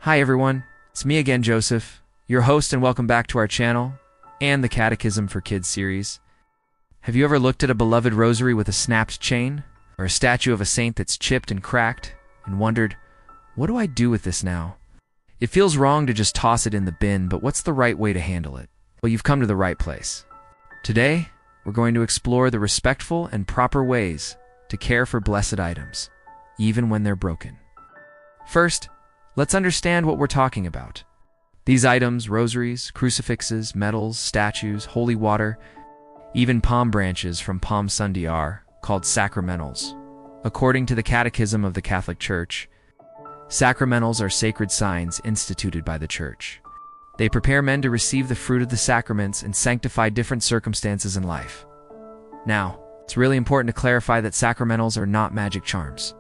Hi everyone, it's me again, Joseph, your host, and welcome back to our channel and the Catechism for Kids series. Have you ever looked at a beloved rosary with a snapped chain, or a statue of a saint that's chipped and cracked, and wondered, what do I do with this now? It feels wrong to just toss it in the bin, but what's the right way to handle it? Well, you've come to the right place. Today, we're going to explore the respectful and proper ways to care for blessed items, even when they're broken. First, let's understand what we're talking about. These items, rosaries, crucifixes, medals, statues, holy water, even palm branches from Palm Sunday are called sacramentals. According to the Catechism of the Catholic Church, sacramentals are sacred signs instituted by the Church. They prepare men to receive the fruit of the sacraments and sanctify different circumstances in life. Now, it's really important to clarify that sacramentals are not magic charms.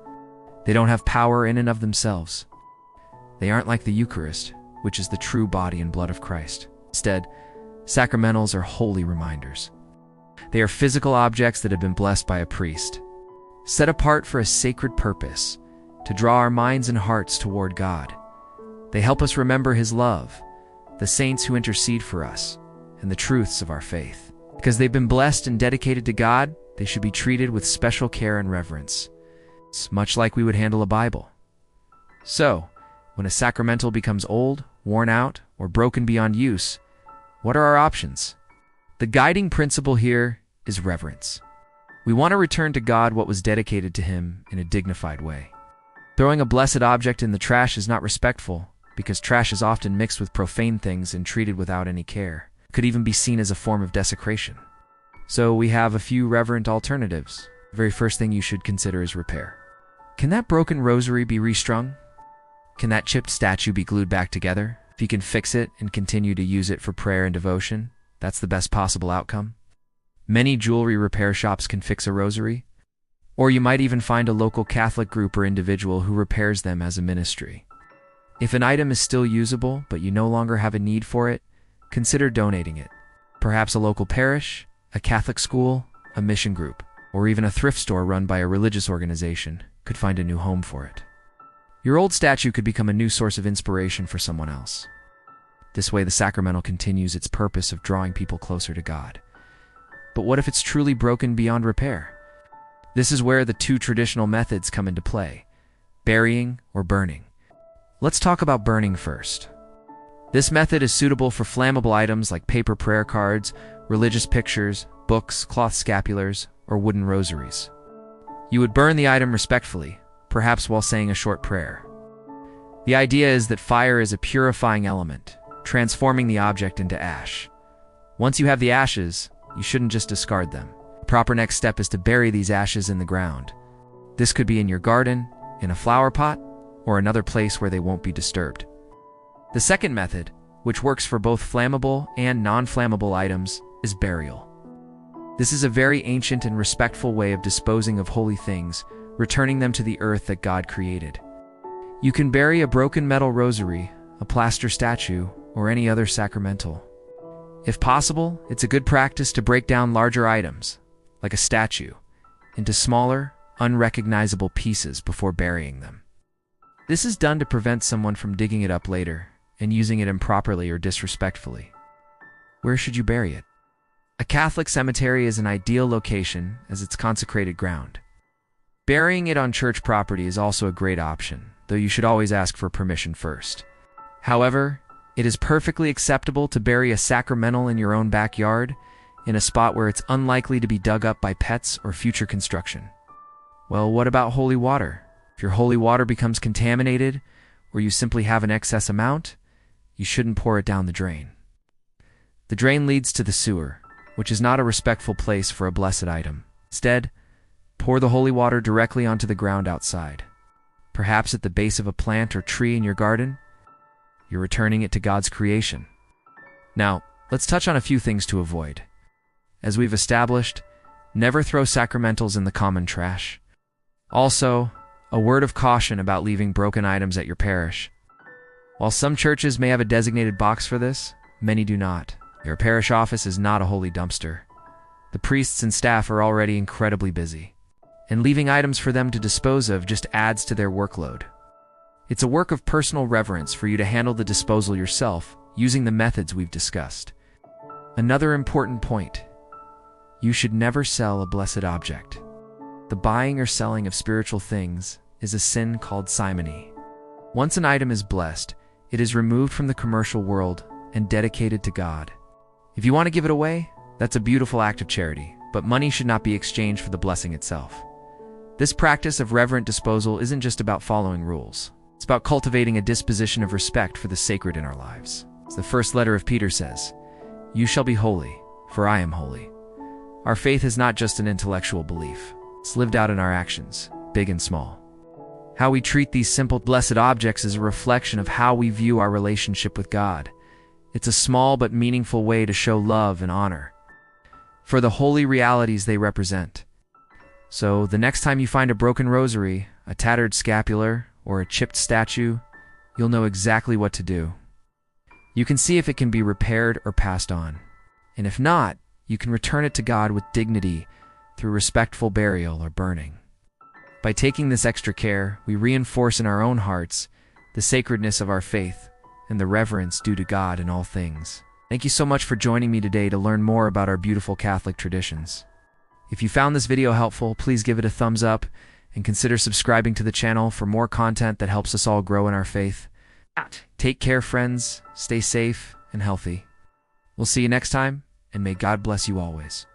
They don't have power in and of themselves. They aren't like the Eucharist, which is the true body and blood of Christ. Instead, sacramentals are holy reminders. They are physical objects that have been blessed by a priest, set apart for a sacred purpose, to draw our minds and hearts toward God. They help us remember His love, the saints who intercede for us, and the truths of our faith. Because they've been blessed and dedicated to God, they should be treated with special care and reverence. It's much like we would handle a Bible. So, when a sacramental becomes old, worn out, or broken beyond use, what are our options? The guiding principle here is reverence. We want to return to God what was dedicated to Him in a dignified way. Throwing a blessed object in the trash is not respectful, because trash is often mixed with profane things and treated without any care. It could even be seen as a form of desecration. So we have a few reverent alternatives. The very first thing you should consider is repair. Can that broken rosary be restrung? Can that chipped statue be glued back together? If you can fix it and continue to use it for prayer and devotion, that's the best possible outcome. Many jewelry repair shops can fix a rosary, or you might even find a local Catholic group or individual who repairs them as a ministry. If an item is still usable, but you no longer have a need for it, consider donating it. Perhaps a local parish, a Catholic school, a mission group, or even a thrift store run by a religious organization could find a new home for it. Your old statue could become a new source of inspiration for someone else. This way, the sacramental continues its purpose of drawing people closer to God. But what if it's truly broken beyond repair? This is where the two traditional methods come into play: burying or burning. Let's talk about burning first. This method is suitable for flammable items like paper prayer cards, religious pictures, books, cloth scapulars, or wooden rosaries. You would burn the item respectfully, perhaps while saying a short prayer. The idea is that fire is a purifying element, transforming the object into ash. Once you have the ashes, you shouldn't just discard them. The proper next step is to bury these ashes in the ground. This could be in your garden, in a flower pot, or another place where they won't be disturbed. The second method, which works for both flammable and non-flammable items, is burial. This is a very ancient and respectful way of disposing of holy things, returning them to the earth that God created. You can bury a broken metal rosary, a plaster statue, or any other sacramental. If possible, it's a good practice to break down larger items, like a statue, into smaller, unrecognizable pieces before burying them. This is done to prevent someone from digging it up later and using it improperly or disrespectfully. Where should you bury it? A Catholic cemetery is an ideal location as it's consecrated ground. Burying it on church property is also a great option, though you should always ask for permission first. However, it is perfectly acceptable to bury a sacramental in your own backyard, in a spot where it's unlikely to be dug up by pets or future construction. Well, what about holy water? If your holy water becomes contaminated, or you simply have an excess amount, you shouldn't pour it down the drain. The drain leads to the sewer, which is not a respectful place for a blessed item. Instead, pour the holy water directly onto the ground outside. Perhaps at the base of a plant or tree in your garden. You're returning it to God's creation. Now, let's touch on a few things to avoid. As we've established, never throw sacramentals in the common trash. Also, a word of caution about leaving broken items at your parish. While some churches may have a designated box for this, many do not. Your parish office is not a holy dumpster. The priests and staff are already incredibly busy, and leaving items for them to dispose of just adds to their workload. It's a work of personal reverence for you to handle the disposal yourself using the methods we've discussed. Another important point: you should never sell a blessed object. The buying or selling of spiritual things is a sin called simony. Once an item is blessed, it is removed from the commercial world and dedicated to God. If you want to give it away, that's a beautiful act of charity, but money should not be exchanged for the blessing itself. This practice of reverent disposal isn't just about following rules. It's about cultivating a disposition of respect for the sacred in our lives. As the first letter of Peter says, "You shall be holy, for I am holy." Our faith is not just an intellectual belief. It's lived out in our actions, big and small. How we treat these simple, blessed objects is a reflection of how we view our relationship with God. It's a small but meaningful way to show love and honor for the holy realities they represent. So, the next time you find a broken rosary, a tattered scapular, or a chipped statue, you'll know exactly what to do. You can see if it can be repaired or passed on. And if not, you can return it to God with dignity through respectful burial or burning. By taking this extra care, we reinforce in our own hearts the sacredness of our faith and the reverence due to God in all things. Thank you so much for joining me today to learn more about our beautiful Catholic traditions. If you found this video helpful, please give it a thumbs up and consider subscribing to the channel for more content that helps us all grow in our faith. Take care, friends. Stay safe and healthy. We'll see you next time, and may God bless you always.